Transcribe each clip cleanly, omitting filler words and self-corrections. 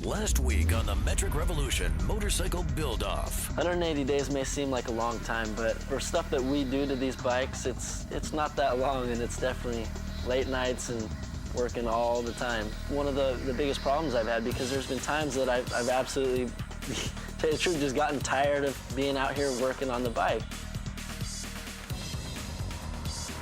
Last week on the Metric Revolution Motorcycle Build-Off. 180 days may seem like a long time, but for stuff that we do to these bikes, it's not that long, and it's definitely late nights and working all the time. One of the biggest problems I've had, because there's been times that I've absolutely, to tell you the truth, just gotten tired of being out here working on the bike.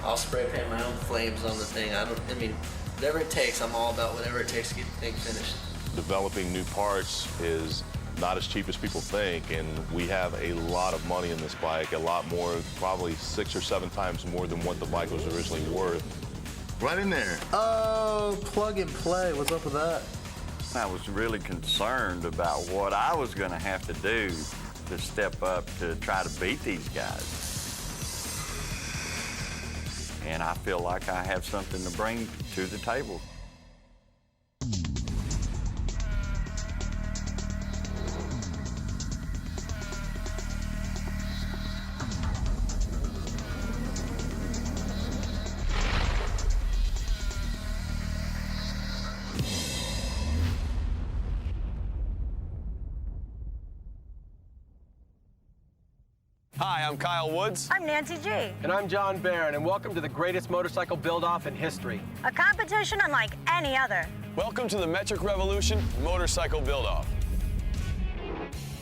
I'll spray paint my own flames on the thing. I mean, whatever it takes, I'm all about whatever it takes to get the thing finished. Developing new parts is not as cheap as people think, and we have a lot of money in this bike, a lot more, probably 6 or 7 times more than what the bike was originally worth. Right in there. Oh, plug and play. What's up with that? I was really concerned about what I was going to have to do to step up to try to beat these guys. And I feel like I have something to bring to the table. Hi, I'm Kyle Woods. I'm Nancy G. And I'm John Barron, and welcome to the greatest motorcycle build-off in history. A competition unlike any other. Welcome to the Metric Revolution Motorcycle Build-Off.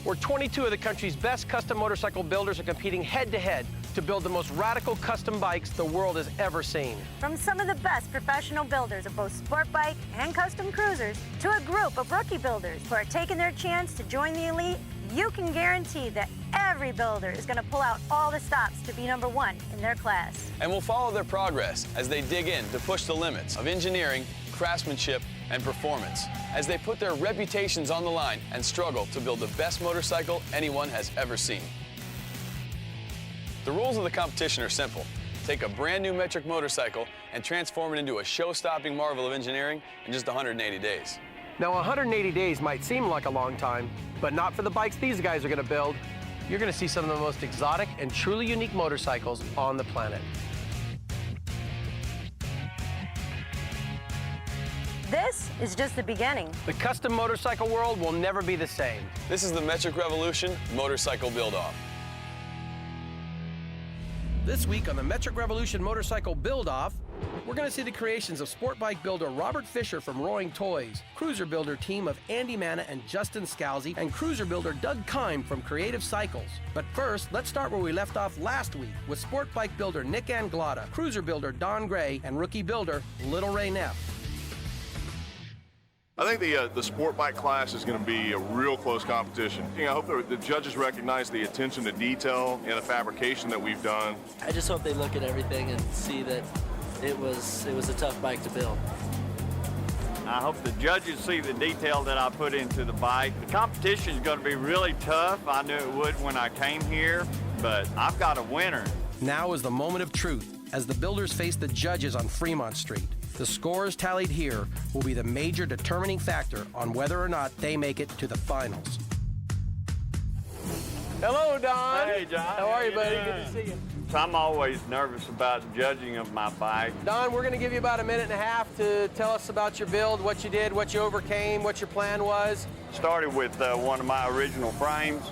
Where 22 of the country's best custom motorcycle builders are competing head-to-head to build the most radical custom bikes the world has ever seen. From some of the best professional builders of both sport bike and custom cruisers to a group of rookie builders who are taking their chance to join the elite, you can guarantee that every builder is going to pull out all the stops to be #1 in their class. And we'll follow their progress as they dig in to push the limits of engineering, craftsmanship, and performance, as they put their reputations on the line and struggle to build the best motorcycle anyone has ever seen. The rules of the competition are simple. Take a brand new Metric motorcycle and transform it into a show-stopping marvel of engineering in just 180 days. Now, 180 days might seem like a long time, but not for the bikes these guys are going to build. You're going to see some of the most exotic and truly unique motorcycles on the planet. This is just the beginning. The custom motorcycle world will never be the same. This is the Metric Revolution Motorcycle Build-Off. This week on the Metric Revolution Motorcycle Build-Off, we're going to see the creations of sport bike builder Robert Fisher from Roaring Toys, cruiser builder team of Andy Manna and Justin Scalzi, and cruiser builder Doug Kime from Creative Cycles. But first, let's start where we left off last week with sport bike builder Nick Anglada, cruiser builder Don Gray, and rookie builder Little Ray Neff. I think the sport bike class is going to be a real close competition. I hope the judges recognize the attention to detail and the fabrication that we've done. I just hope they look at everything and see that it was a tough bike to build. I hope the judges see the detail that I put into the bike. The competition is going to be really tough. I knew it would when I came here, but I've got a winner. Now is the moment of truth as the builders face the judges on Fremont Street. The scores tallied here will be the major determining factor on whether or not they make it to the finals. Hello, Don. Hey, John. How are you, buddy? Good to see you. So I'm always nervous about judging of my bike. Don, we're going to give you about a minute and a half to tell us about your build, what you did, what you overcame, what your plan was. Started with one of my original frames.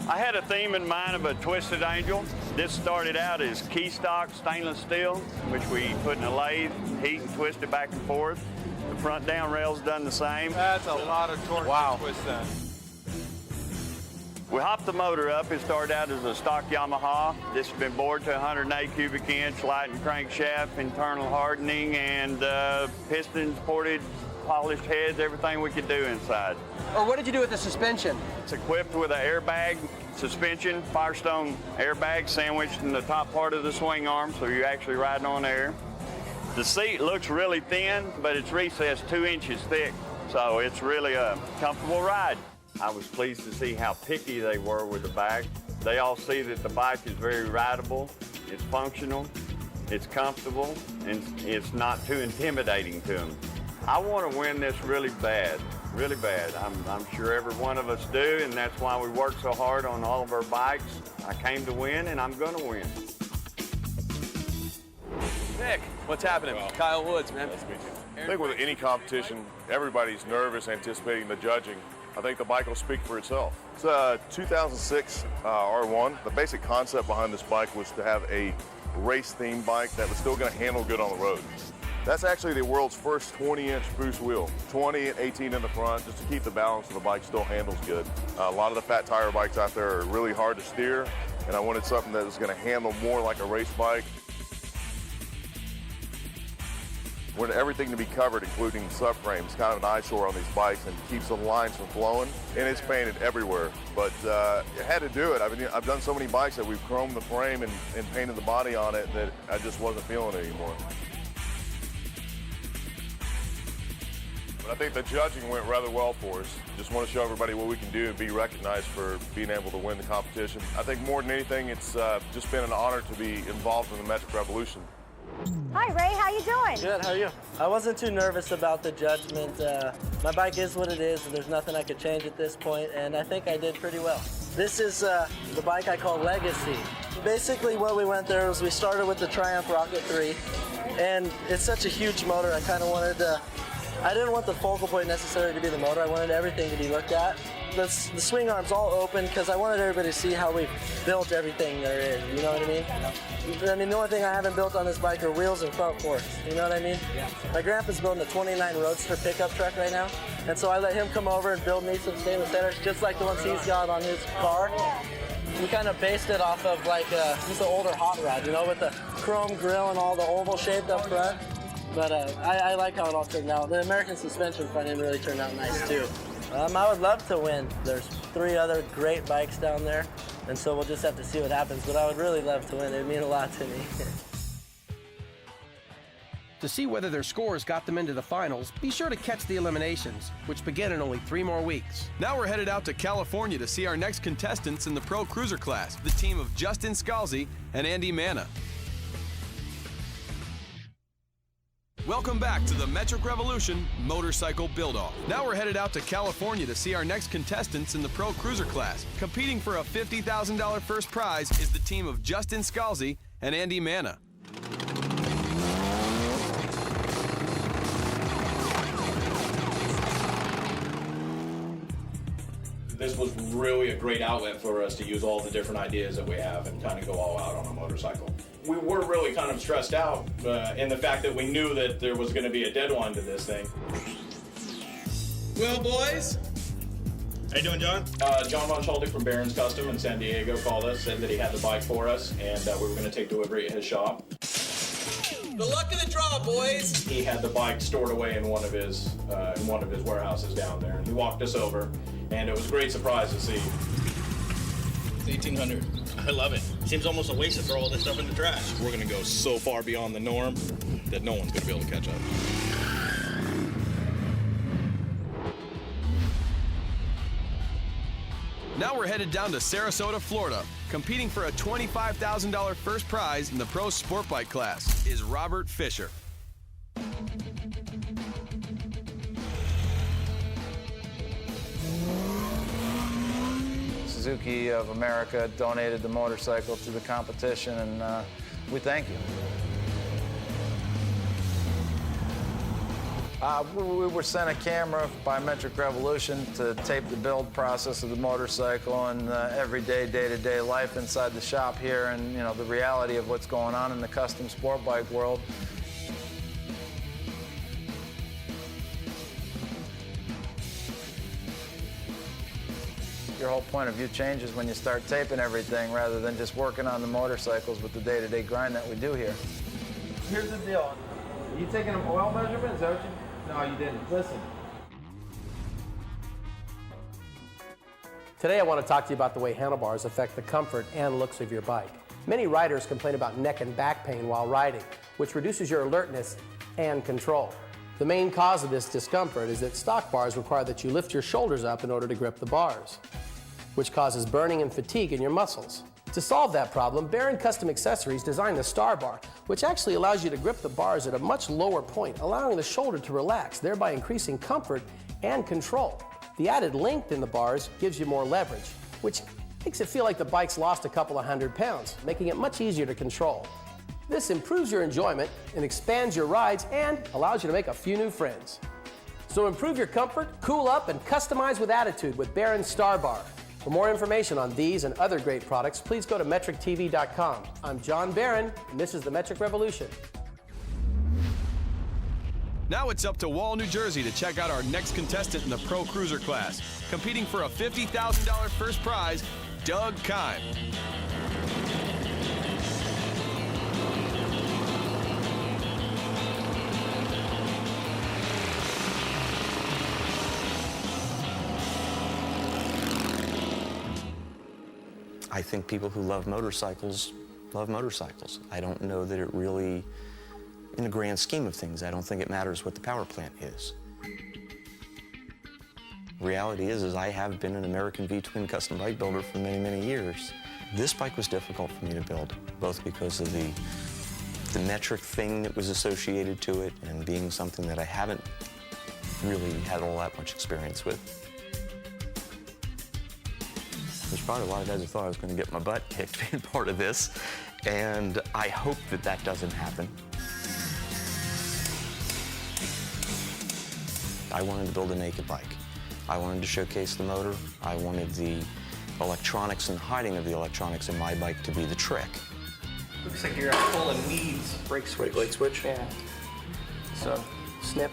I had a theme in mind of a twisted angel. This started out as key stock stainless steel, which we put in a lathe, heat and twist it back and forth. The front down rail's done the same. That's a lot of torque to twist that. We hopped the motor up. It started out as a stock Yamaha. This has been bored to 108 cubic inch, light and crankshaft, internal hardening, and pistons, ported, polished heads, everything we could do inside. Or what did you do with the suspension? It's equipped with an airbag suspension, Firestone airbag sandwiched in the top part of the swing arm, so you're actually riding on air. The seat looks really thin, but it's recessed 2 inches thick, so it's really a comfortable ride. I was pleased to see how picky they were with the bike. They all see that the bike is very rideable, it's functional, it's comfortable, and it's not too intimidating to them. I want to win this really bad, really bad. I'm sure every one of us do, and that's why we work so hard on all of our bikes. I came to win, and I'm going to win. Nick, what's happening? Kyle Woods, man. I think with any competition, everybody's nervous anticipating the judging. I think the bike will speak for itself. It's a 2006 R1. The basic concept behind this bike was to have a race-themed bike that was still going to handle good on the road. That's actually the world's first 20-inch boost wheel, 20 and 18 in the front, just to keep the balance of the bike still handles good. A lot of the fat tire bikes out there are really hard to steer, and I wanted something that was going to handle more like a race bike. I wanted everything to be covered, including subframes, kind of an eyesore on these bikes, and keeps the lines from flowing. And it's painted everywhere, but I had to do it. I've done so many bikes that we've chromed the frame and painted the body on it that I just wasn't feeling it anymore. But I think the judging went rather well for us. Just want to show everybody what we can do and be recognized for being able to win the competition. I think more than anything, it's just been an honor to be involved in the Metric Revolution. Hi, Ray. How you doing? Good, how are you? I wasn't too nervous about the judgment. My bike is what it is, and there's nothing I could change at this point, and I think I did pretty well. This is the bike I call Legacy. Basically what we went there was we started with the Triumph Rocket 3, and it's such a huge motor, I kind of wanted to, I didn't want the focal point necessarily to be the motor, I wanted everything to be looked at. The swing arm's all open because I wanted everybody to see how we built everything there is, you know what I mean? I mean, the only thing I haven't built on this bike are wheels and front forks, you know what I mean? Yeah. My grandpa's building a 29 Roadster pickup truck right now, and so I let him come over and build me some stainless centers just like the ones he's got on his car. We kind of based it off of like just an older hot rod, you know, with the chrome grille and all the oval shaped up front. But I like how it all turned out. The American suspension front end really turned out nice too. I would love to win. There's 3 other great bikes down there, and so we'll just have to see what happens, but I would really love to win. It would mean a lot to me. To see whether their scores got them into the finals, be sure to catch the eliminations, which begin in only 3 more weeks. Now we're headed out to California to see our next contestants in the Pro Cruiser class, the team of Justin Scalzi and Andy Manna. Welcome back to the Metric Revolution Motorcycle Build-Off. Now we're headed out to California to see our next contestants in the Pro Cruiser class. Competing for a $50,000 first prize is the team of Justin Scalzi and Andy Manna. This was really a great outlet for us to use all the different ideas that we have and kind of go all out on a motorcycle. We were really kind of stressed out in the fact that we knew that there was going to be a deadline to this thing. Well, boys. How you doing, John? John Von Schulte from Barron's Custom in San Diego called us, said that he had the bike for us, and we were going to take delivery at his shop. The luck of the draw, boys. He had the bike stored away in one of his warehouses down there, and he walked us over, and it was a great surprise to see. It's 1800. I love it. Seems almost a waste to throw all this stuff in the trash. We're gonna go so far beyond the norm that no one's gonna be able to catch up. Now we're headed down to Sarasota, Florida. Competing for a $25,000 first prize in the Pro Sport Bike class is Robert Fisher. Suzuki of America donated the motorcycle to the competition, and we thank you. We were sent a camera by Metric Revolution to tape the build process of the motorcycle and everyday, day-to-day life inside the shop here, and you know, the reality of what's going on in the custom sport bike world. Your whole point of view changes when you start taping everything rather than just working on the motorcycles with the day-to-day grind that we do here. Here's the deal. Are you taking an oil measurement? Is that what you... No, you didn't. Listen. Today I want to talk to you about the way handlebars affect the comfort and looks of your bike. Many riders complain about neck and back pain while riding, which reduces your alertness and control. The main cause of this discomfort is that stock bars require that you lift your shoulders up in order to grip the bars, which causes burning and fatigue in your muscles. To solve that problem, Barron Custom Accessories designed the Star Bar, which actually allows you to grip the bars at a much lower point, allowing the shoulder to relax, thereby increasing comfort and control. The added length in the bars gives you more leverage, which makes it feel like the bike's lost a couple of 100 pounds, making it much easier to control. This improves your enjoyment and expands your rides and allows you to make a few new friends. So improve your comfort, cool up, and customize with attitude with Barron Star Bar. For more information on these and other great products, please go to metrictv.com. I'm John Barron, and this is the Metric Revolution. Now it's up to Wall, New Jersey to check out our next contestant in the Pro Cruiser class. Competing for a $50,000 first prize, Doug Kime. I think people who love motorcycles love motorcycles. I don't know that it really, in the grand scheme of things, I don't think it matters what the power plant is. Reality is I have been an American V-twin custom bike builder for many, many years. This bike was difficult for me to build, both because of the metric thing that was associated to it and being something that I haven't really had all that much experience with. There's probably a lot of guys who thought I was going to get my butt kicked being part of this, and I hope that that doesn't happen. I wanted to build a naked bike. I wanted to showcase the motor. I wanted the electronics and the hiding of the electronics in my bike to be the trick. Looks like you're pulling weeds. Brake switch. Brake switch? Yeah. So, snip.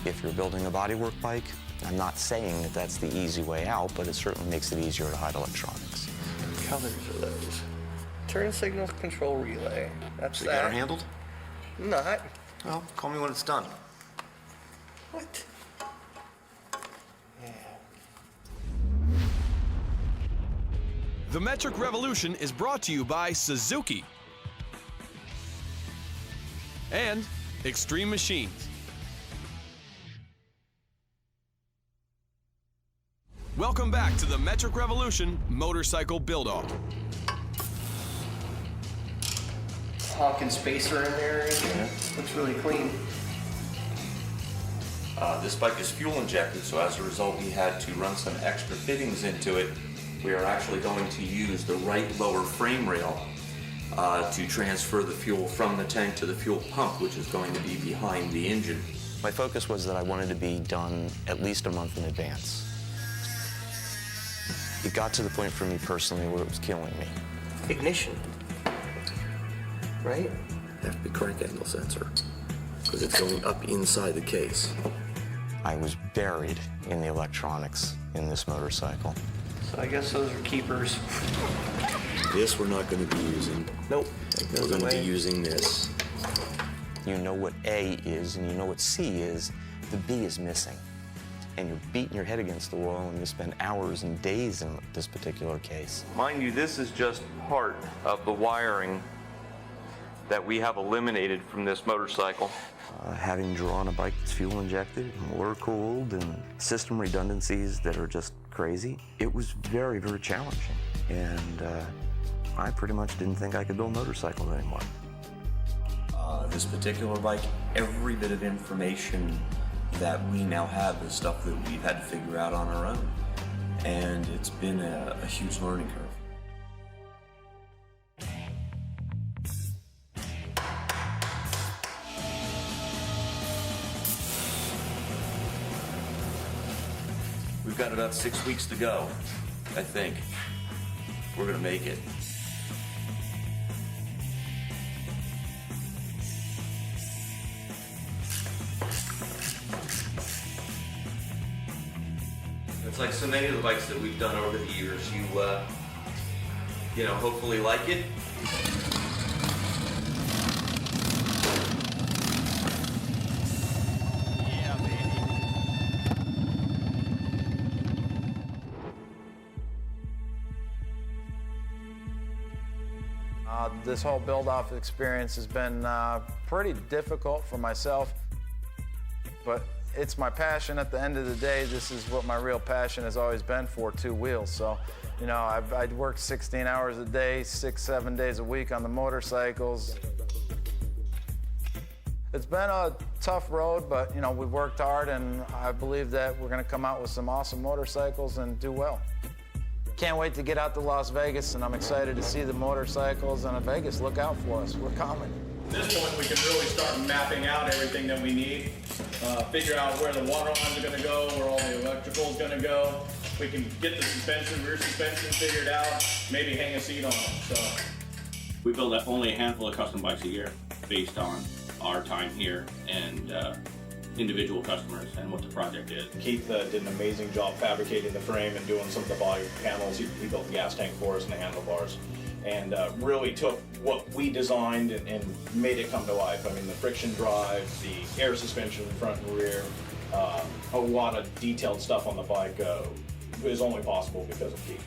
If you're building a bodywork bike, I'm not saying that that's the easy way out, but it certainly makes it easier to hide electronics. What colors are those? Turn signal control relay. That's So you got her handled? Not. Well, call me when it's done. What? Yeah. The Metric Revolution is brought to you by Suzuki and Extreme Machines. Welcome back to the Metric Revolution Motorcycle Build-Off. Honking spacer in there. Looks really clean. This bike is fuel injected, so as a result we had to run some extra fittings into it. We are actually going to use the right lower frame rail to transfer the fuel from the tank to the fuel pump, which is going to be behind the engine. My focus was that I wanted to be done at least a month in advance. It got to the point for me personally where it was killing me. Ignition. Right? You have to be crank angle sensor, because it's going up inside the case. I was buried in the electronics in this motorcycle. So I guess those are keepers. This we're not going to be using. Nope. We're going to be using this. You know what A is and you know what C is. The B is missing. And you're beating your head against the wall and you spend hours and days in this particular case. Mind you, this is just part of the wiring that we have eliminated from this motorcycle. Having drawn a bike that's fuel injected, motor cooled, and system redundancies that are just crazy, it was very, very challenging. And I pretty much didn't think I could build motorcycles anymore. This particular bike, every bit of information that we now have is stuff that we've had to figure out on our own. And it's been a huge learning curve. We've got about 6 weeks to go, I think. We're gonna make it. It's like so many of the bikes that we've done over the years, you know, hopefully like it. Yeah, baby. This whole build-off experience has been pretty difficult for myself, but it's my passion. At the end of the day, this is what my real passion has always been for, two wheels. So, you know, I'd worked 16 hours a day, 6-7 days a week on the motorcycles. It's been a tough road, but, you know, we've worked hard, and I believe that we're going to come out with some awesome motorcycles and do well. Can't wait to get out to Las Vegas, and I'm excited to see the motorcycles. And in Vegas, look out for us. We're coming. At this point, we can really start mapping out everything that we need, figure out where the water lines are going to go, where all the electrical is going to go. We can get the suspension, rear suspension figured out, maybe hang a seat on them. So we build only a handful of custom bikes a year based on our time here and individual customers and what the project is. Keith did an amazing job fabricating the frame and doing some of the body panels. He built the gas tank for us and the handlebars, and really took what we designed and made it come to life. I mean, the friction drive, the air suspension in front and rear, a lot of detailed stuff on the bike is only possible because of Keith.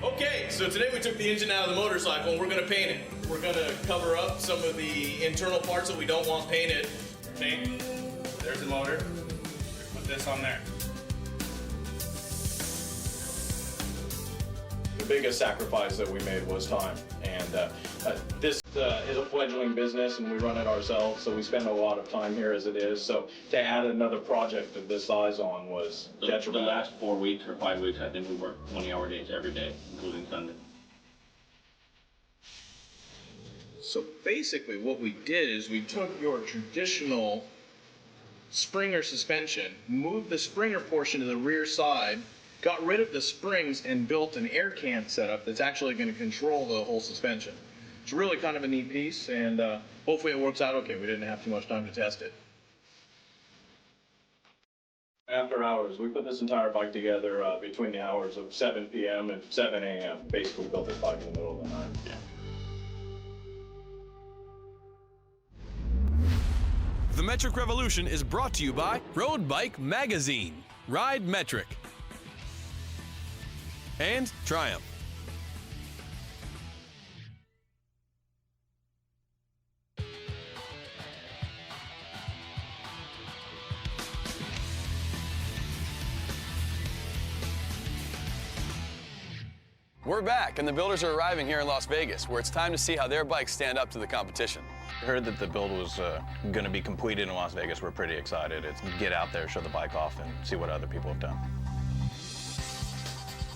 Okay, so today we took the engine out of the motorcycle and we're going to paint it. We're going to cover up some of the internal parts that we don't want painted. See? There's the motor. Put this on there. The biggest sacrifice that we made was time, and this is a fledgling business and we run it ourselves, so we spend a lot of time here as it is. So to add another project of this size on was the last 4 weeks or 5 weeks, I think we worked 20-hour days every day, including Sunday. So basically what we did is we took your traditional Springer suspension, moved the Springer portion to the rear side, got rid of the springs, and built an air can setup that's actually going to control the whole suspension. It's really kind of a neat piece, and hopefully it works out okay. We didn't have too much time to test it. After hours, we put this entire bike together between the hours of 7 p.m. and 7 a.m. Basically built this bike in the middle of the night. Yeah. The Metric Revolution is brought to you by Road Bike Magazine, Ride Metric, and Triumph. We're back, and the builders are arriving here in Las Vegas, where it's time to see how their bikes stand up to the competition. I heard that the build was going to be completed in Las Vegas. We're pretty excited. It's get out there, show the bike off, and see what other people have done.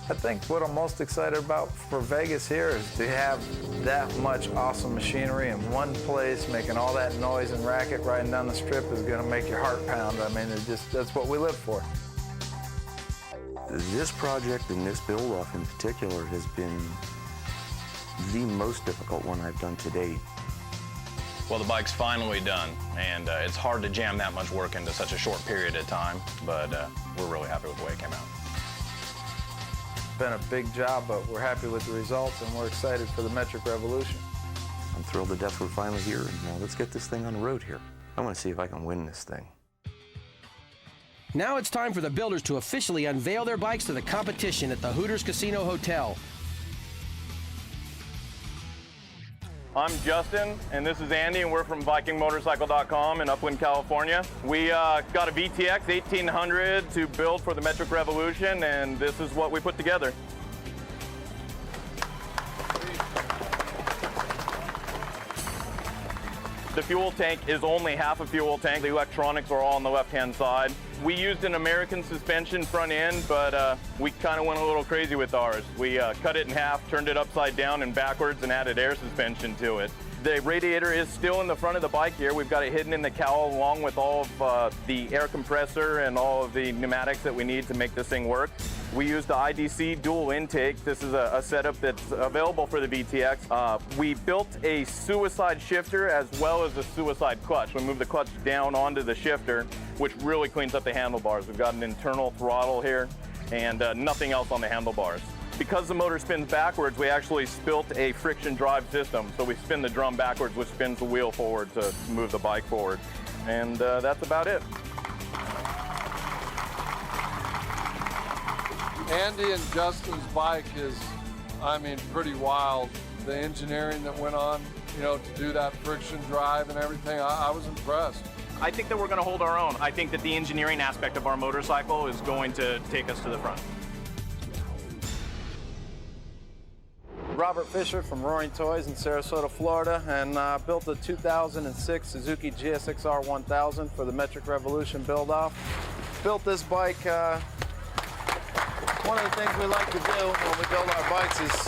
I think what I'm most excited about for Vegas here is to have that much awesome machinery in one place, making all that noise and racket riding down the strip is going to make your heart pound. I mean, that's what we live for. This project and this build-off in particular has been the most difficult one I've done to date. Well, the bike's finally done, and it's hard to jam that much work into such a short period of time, but we're really happy with the way it came out. It's been a big job, but we're happy with the results, and we're excited for the Metric Revolution. I'm thrilled to death we're finally here, and now let's get this thing on the road here. I want to see if I can win this thing. Now it's time for the builders to officially unveil their bikes to the competition at the Hooters Casino Hotel. I'm Justin, and this is Andy, and we're from VikingMotorcycle.com in Upland, California. We got a VTX 1800 to build for the Metric Revolution, and this is what we put together. The fuel tank is only half a fuel tank. The electronics are all on the left-hand side. We used an American suspension front end, but we kind of went a little crazy with ours. We cut it in half, turned it upside down and backwards, and added air suspension to it. The radiator is still in the front of the bike here. We've got it hidden in the cowl along with all of the air compressor and all of the pneumatics that we need to make this thing work. We used the IDC dual intake. This is a setup that's available for the VTX. We built a suicide shifter as well as a suicide clutch. We moved the clutch down onto the shifter, which really cleans up the handlebars. We've got an internal throttle here and nothing else on the handlebars. Because the motor spins backwards, we actually built a friction drive system. So we spin the drum backwards, which spins the wheel forward to move the bike forward. And that's about it. Andy and Justin's bike is, I mean, pretty wild. The engineering that went on, you know, to do that friction drive and everything, I was impressed. I think that we're going to hold our own. I think that the engineering aspect of our motorcycle is going to take us to the front. Robert Fisher from Roaring Toys in Sarasota, Florida, and built a 2006 Suzuki GSX-R 1000 for the Metric Revolution build-off. Built this bike. One of the things we like to do when we build our bikes is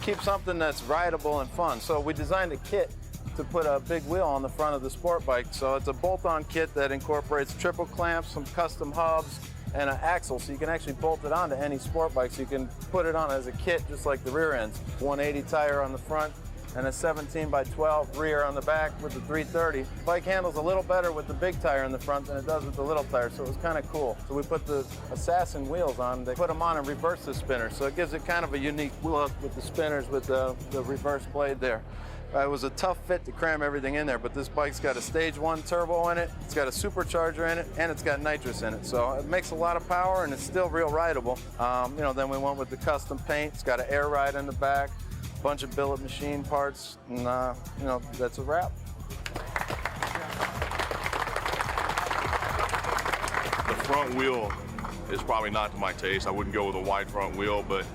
keep something that's rideable and fun. So we designed a kit to put a big wheel on the front of the sport bike. So it's a bolt-on kit that incorporates triple clamps, some custom hubs, and an axle, so you can actually bolt it onto any sport bike. So you can put it on as a kit, just like the rear ends. 180 tire on the front, and a 17 by 12 rear on the back with the 330. Bike handles a little better with the big tire in the front than it does with the little tire, so it was kind of cool. So we put the Assassin wheels on. They put them on and reverse the spinner, so it gives it kind of a unique look with the spinners with the reverse blade there. It was a tough fit to cram everything in there, but this bike's got a stage 1 turbo in it, it's got a supercharger in it, and it's got nitrous in it. So it makes a lot of power, and it's still real rideable. You know, then we went with the custom paint. It's got an air ride in the back, a bunch of billet machine parts, and you know, that's a wrap. The front wheel is probably not to my taste. I wouldn't go with a wide front wheel, but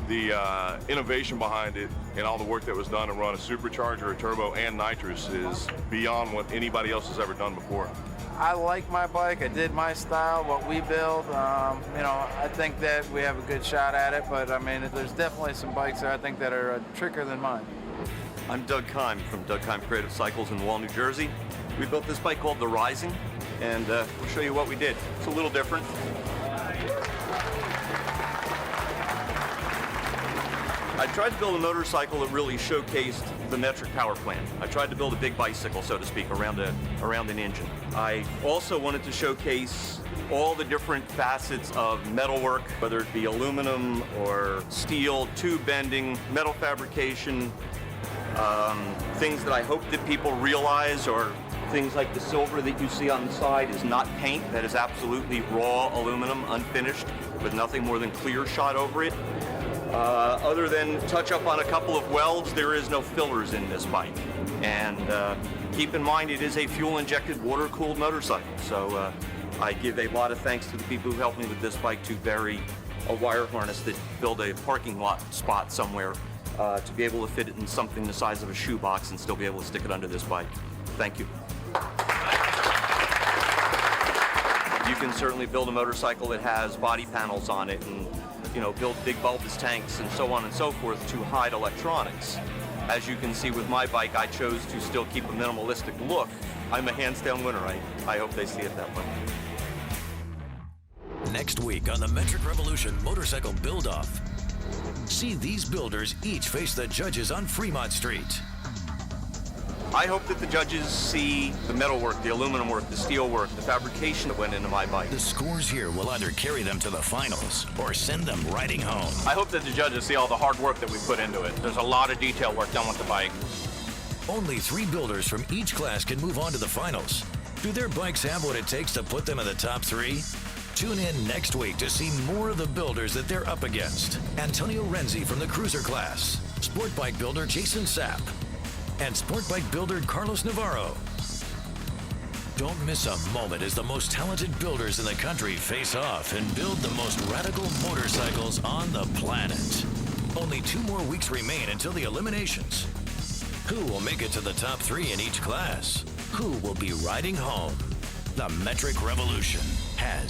the innovation behind it and all the work that was done to run a supercharger, a turbo, and nitrous is beyond what anybody else has ever done before. I like my bike. I did my style, what we build. You know, I think that we have a good shot at it, but I mean, there's definitely some bikes that I think that are trickier than mine. I'm Doug Keim from Doug Keim Creative Cycles in Wall, New Jersey. We built this bike called the Rising, and we'll show you what we did. It's a little different. I tried to build a motorcycle that really showcased the metric power plant. I tried to build a big bicycle, so to speak, around an engine. I also wanted to showcase all the different facets of metalwork, whether it be aluminum or steel, tube bending, metal fabrication, things that I hope that people realize, or things like the silver that you see on the side is not paint. That is absolutely raw aluminum, unfinished, with nothing more than clear shot over it. Other than touch up on a couple of welds, there is no fillers in this bike. And keep in mind, it is a fuel-injected, water-cooled motorcycle. So I give a lot of thanks to the people who helped me with this bike to bury a wire harness that built a parking lot spot somewhere to be able to fit it in something the size of a shoebox and still be able to stick it under this bike. Thank you. You can certainly build a motorcycle that has body panels on it and, you know, build big bulbous tanks and so on and so forth to hide electronics. As you can see with my bike, I chose to still keep a minimalistic look. I'm a hands-down winner. I hope they see it that way. Next week on the Metric Revolution Motorcycle Build-Off, see these builders each face the judges on Fremont Street. I hope that the judges see the metal work, the aluminum work, the steel work, the fabrication that went into my bike. The scores here will either carry them to the finals or send them riding home. I hope that the judges see all the hard work that we put into it. There's a lot of detail work done with the bike. Only 3 builders from each class can move on to the finals. Do their bikes have what it takes to put them in the top 3? Tune in next week to see more of the builders that they're up against. Antonio Renzi from the cruiser class, sport bike builder Jason Sapp, and sport bike builder Carlos Navarro. Don't miss a moment as the most talented builders in the country face off and build the most radical motorcycles on the planet. Only 2 more weeks remain until the eliminations. Who will make it to the top 3 in each class? Who will be riding home? The Metric Revolution has